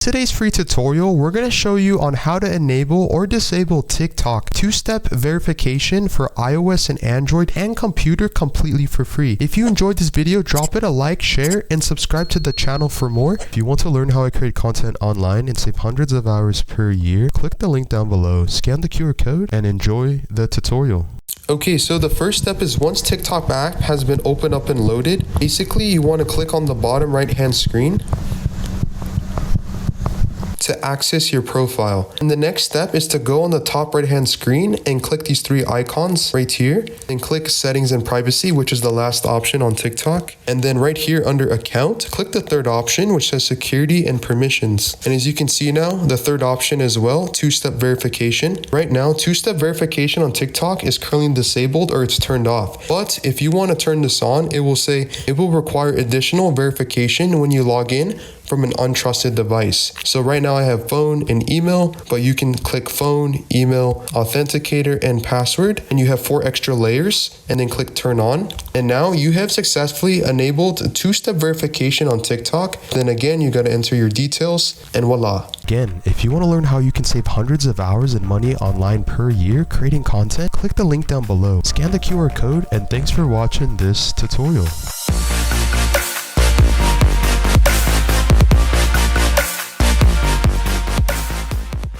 Today's free tutorial, we're going to show you on how to enable or disable TikTok two-step verification for iOS and Android and computer completely for free. If you enjoyed this video, drop it a like, share, and subscribe to the channel for more. If you want to learn how I create content online and save hundreds of hours per year, click the link down below, scan the QR code, and enjoy the tutorial. Okay, so the first step is once TikTok app has been opened up and loaded, basically you want to click on the bottom right hand screen to access your profile. And the next step is to go on the top right hand screen and click these three icons right here and click settings and privacy, which is the last option on TikTok. And then right here under account, click the third option, which says security and permissions. And as you can see now, the third option as well, two-step verification. Right now, two-step verification on TikTok is currently disabled or it's turned off. But if you want to turn this on, it will say it will require additional verification when you log in from an untrusted device. So right now I have phone and email, but you can click phone, email, authenticator, and password, and you have 4 extra layers, and then click turn on. And now you have successfully enabled two-step verification on TikTok. Then again, you gotta enter your details, and voila. Again, if you want to learn how you can save hundreds of hours and money online per year creating content, click the link down below, scan the QR code, and thanks for watching this tutorial.